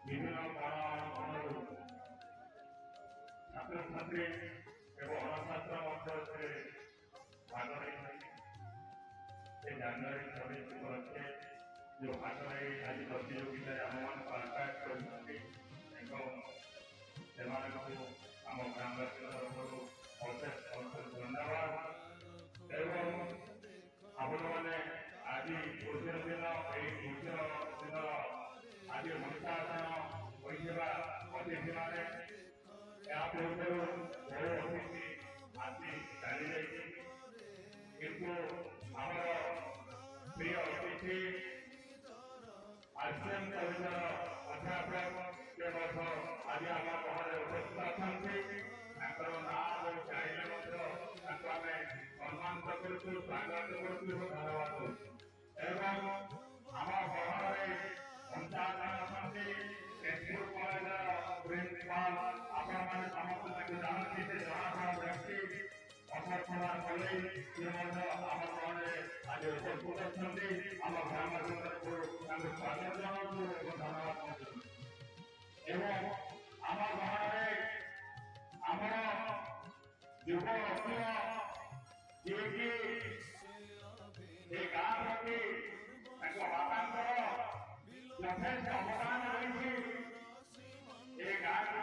বিভিন্ন ছাত্রছাত্রী এবং অনাছাত্র মধ্যে ভাগ জানুয়ারি 26 উপলক্ষে जो भाग रहे आज प्रतियोगिता आह्वान आकाश आम ग्रामवासी तरफ अशेष अशेष धन्यवाद एवं आपण मैंने आज खुशी दिन यही खुशी दिन आज अनुशासन होता अतिथि मैंने या पूर्व बहु अतिथि आसी चली जाइए किंतु आम प्रिय अतिथि आसियान कविता अध्यापक आज आम गहरे उपस्थित अच्छा नाम और चाइले सम्मान करूँ स्वागत करूँ धन्यवाद एवं आम गहरे पंचायत तेजपुर कॉलेज प्रिंसिपाल आपण समस्त जानते जनाशा व्यक्ति अशोक कुमार कले आम गहरे आज उपस्थित अच्छा आम ग्रामवासी तरफ स्वागत जनाऊँ धन्यवाद एवं आम गहरे आमर युव रत्न जी कि गाँ प्रति बापांकर यथेष अवदान रही गाँ को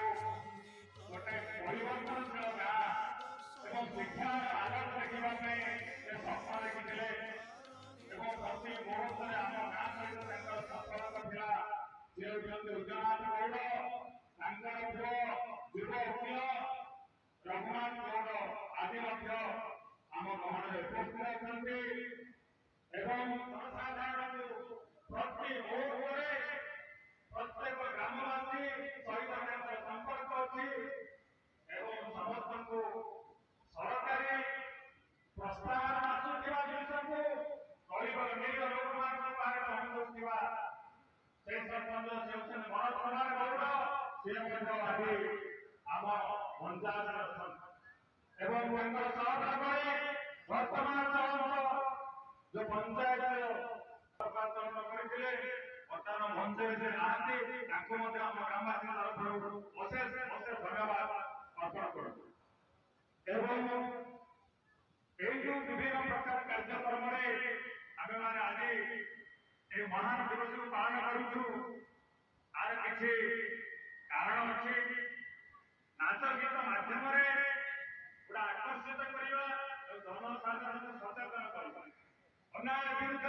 गोटे परिवर्तनशील गाँ एवं शिक्षा आलोक देखा सपना देखी प्रति मुहूर्त आम गाँ सहित सफलता सी हूँ उज्जनाथ गौड़ युव वकील रघुनाथ गौड़ आदि आम गहरे उपस्थित अच्छा जनसाधारण प्रति मुहूर्त प्रत्येक ग्रामवासी सहित संपर्क अच्छी समस्त को सरकारी प्रस्ताव आसुवा जिन को निज लोक पहुंचुवा से सरपंच से होते भरत कुमार गौड़ सी आज आम पंचायत एवं वर्तमान जो पंचायत करते बर्तमान मंच से नहांती आम ग्रामवासी तरफ अशेष अशेष धन्यवाद अर्पण करूँ जो विभिन्न प्रकार कार्यक्रम आम मैंने आज ये महान दिवस को पालन करूँ आर किसी कारण अच्छी नाच गीत माध्यम गोटे आकर्षित करवा जनसाधारण सचेतन करवा अन्याय विरुद्ध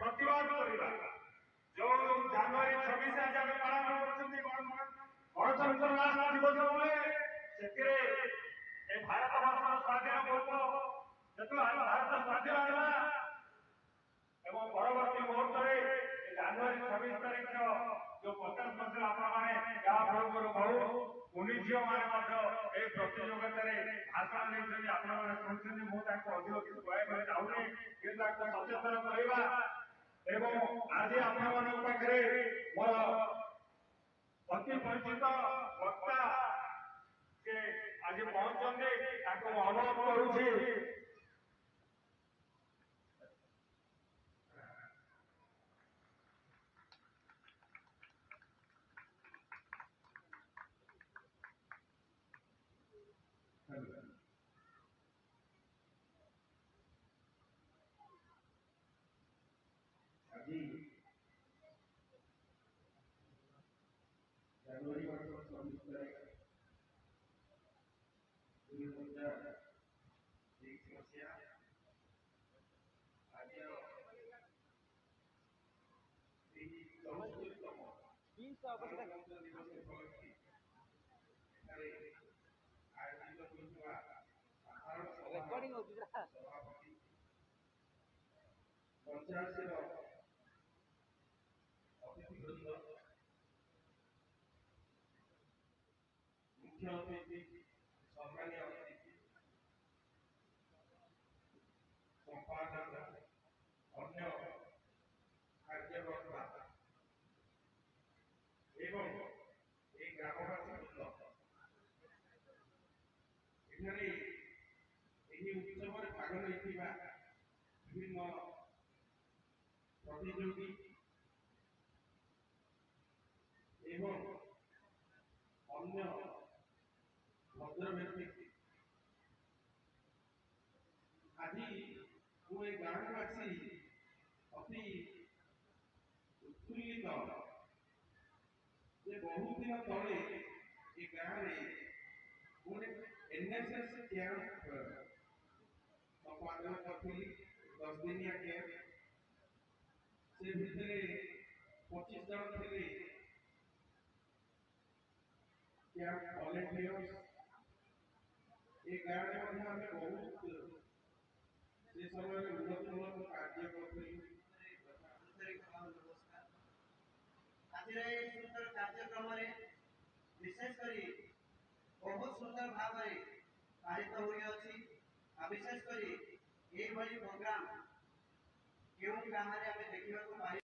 प्रतिवाद करवा जो जनवरी 26 आज आम पालन गणतंत्र दिवस से भारत वर्ष स्वाधीन पूर्व जो भारत स्वाधीन है परवर्ती मुहूर्त में जनवरी 26 तारीख जो 50 वर्ष आप बहु कुनी झील मैंने प्रतियोगिता भाषण नहीं शुणी मुझे अधिक किसी कहना चाहूनी कि सचेतन करवा आज आपण पाखे मोर अति परिचित वक्ता से आज पहुंचते अनुरोध करुँच जनवरी 26 तारीख 2001 मसीहा आज रेकर्डिंग होती पंचायत अतिथिवृंद मुख्य अतिथि सम्मानीय अतिथि संपादक अन्य कार्यकर्ता एवं एक ग्रामवासी वृंद उत्सव भाग नहीं विभिन्न प्रतियोगी एवं अन्य भद्र व्यक्ति आज मु ए गाँव को आसी अति उत्फुल्लित जे बहुत दिन तले ए गाँव में गोटे एनएसएस कैंप संपादन करी 10 दिनिया कैंप से भितर 25 जन थे कैंप वॉलंटियर्स ए गाँव में आम बहुत से समय उन्नतिमूलक कार्य करी आज सुंदर कार्यक्रम विशेषकर बहुत सुंदर भाव पालित हो विशेषकर ये प्रोग्राम क्यों गाँव में देखा